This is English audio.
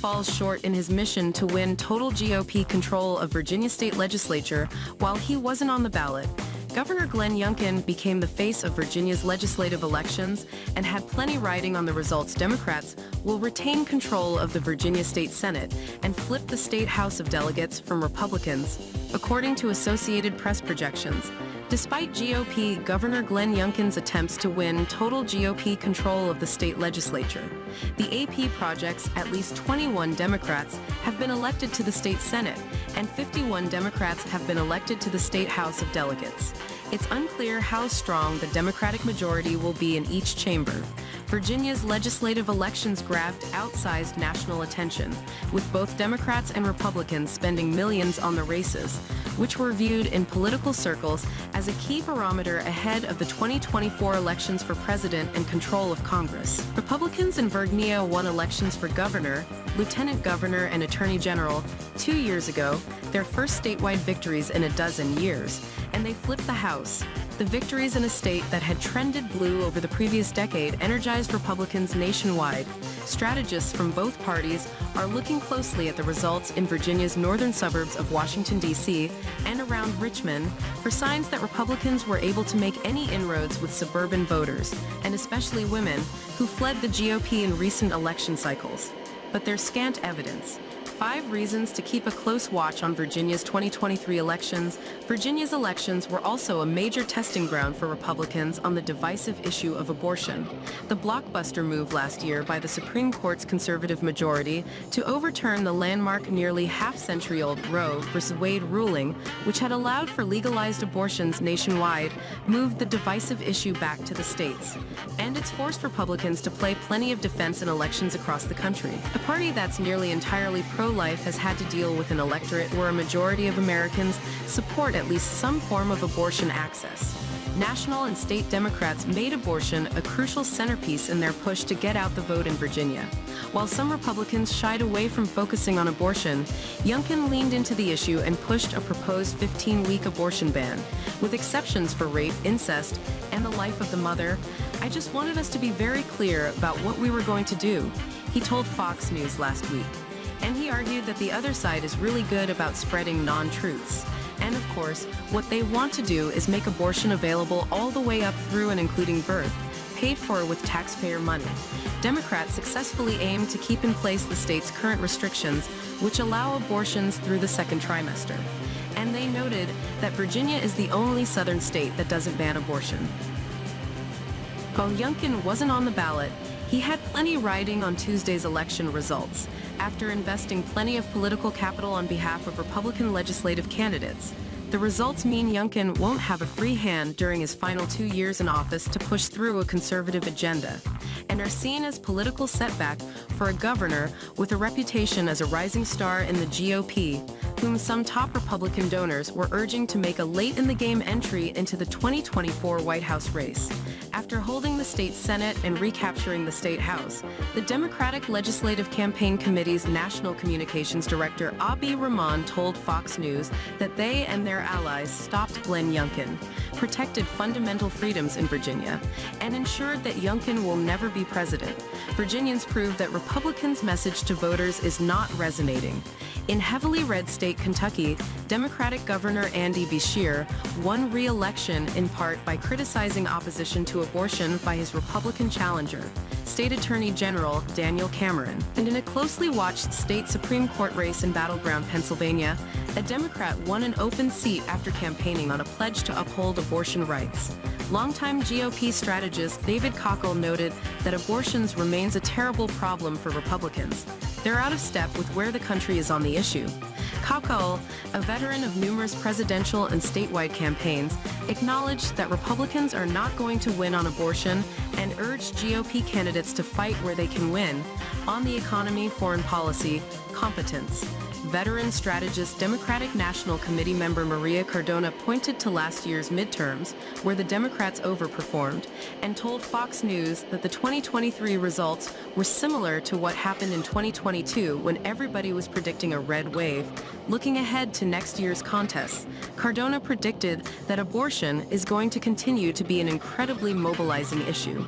falls short in his mission to win total GOP control of Virginia state legislature while he wasn't on the ballot. Governor Glenn Youngkin became the face of Virginia's legislative elections and had plenty riding on the results. Democrats will retain control of the Virginia State Senate and flip the state House of Delegates from Republicans, according to Associated Press projections. Despite GOP Governor Glenn Youngkin's attempts to win total GOP control of the state legislature, the AP projects at least 21 Democrats have been elected to the state Senate and 51 Democrats have been elected to the state House of Delegates. It's unclear how strong the Democratic majority will be in each chamber. Virginia's legislative elections grabbed outsized national attention, with both Democrats and Republicans spending millions on the races, which were viewed in political circles as a key barometer ahead of the 2024 elections for president and control of Congress. Republicans in Virginia won elections for governor, lieutenant governor, and attorney general 2 years ago, their first statewide victories in a dozen years, and they flipped the House. The victories in a state that had trended blue over the previous decade energized Republicans nationwide. Strategists from both parties are looking closely at the results in Virginia's northern suburbs of Washington, D.C. and around Richmond for signs that Republicans were able to make any inroads with suburban voters, and especially women, who fled the GOP in recent election cycles. But there's scant evidence. 5 reasons to keep a close watch on Virginia's 2023 elections. Virginia's elections were also a major testing ground for Republicans on the divisive issue of abortion. The blockbuster move last year by the Supreme Court's conservative majority to overturn the landmark nearly half-century-old Roe v. Wade ruling, which had allowed for legalized abortions nationwide, moved the divisive issue back to the states. And it's forced Republicans to play plenty of defense in elections across the country. A party that's nearly entirely pro-life has had to deal with an electorate where a majority of Americans support at least some form of abortion access. National and state Democrats made abortion a crucial centerpiece in their push to get out the vote in Virginia. While some Republicans shied away from focusing on abortion, Youngkin leaned into the issue and pushed a proposed 15-week abortion ban, with exceptions for rape, incest, and the life of the mother. "I just wanted us to be very clear about what we were going to do," he told Fox News last week. And he argued that the other side is really good about spreading non-truths. And of course, what they want to do is make abortion available all the way up through and including birth, paid for with taxpayer money. Democrats successfully aim to keep in place the state's current restrictions, which allow abortions through the second trimester. And they noted that Virginia is the only southern state that doesn't ban abortion. While Youngkin wasn't on the ballot, he had plenty riding on Tuesday's election results, after investing plenty of political capital on behalf of Republican legislative candidates. The results mean Youngkin won't have a free hand during his final 2 years in office to push through a conservative agenda, and are seen as political setback for a governor with a reputation as a rising star in the GOP, whom some top Republican donors were urging to make a late-in-the-game entry into the 2024 White House race. After holding the state Senate and recapturing the state House, the Democratic Legislative Campaign Committee's National Communications Director Abi Rahman told Fox News that they and their allies stopped Glenn Youngkin, protected fundamental freedoms in Virginia, and ensured that Youngkin will never be president. Virginians proved that Republicans' message to voters is not resonating. In heavily red state Kentucky, Democratic Governor Andy Beshear won re-election in part by criticizing opposition to abortion by his Republican challenger, State Attorney General Daniel Cameron. And in a closely watched state Supreme Court race in battleground Pennsylvania, a Democrat won an open seat after campaigning on a pledge to uphold abortion rights. Longtime GOP strategist David Cockle noted that abortions remains a terrible problem for Republicans. They're out of step with where the country is on the issue. Cockle, a veteran of numerous presidential and statewide campaigns, acknowledged that Republicans are not going to win on abortion and urged GOP candidates to fight where they can win on the economy, foreign policy, competence. Veteran strategist Democratic National Committee member Maria Cardona pointed to last year's midterms, where the Democrats overperformed, and told Fox News that the 2023 results were similar to what happened in 2022 when everybody was predicting a red wave. Looking ahead to next year's contests, Cardona predicted that abortion is going to continue to be an incredibly mobilizing issue.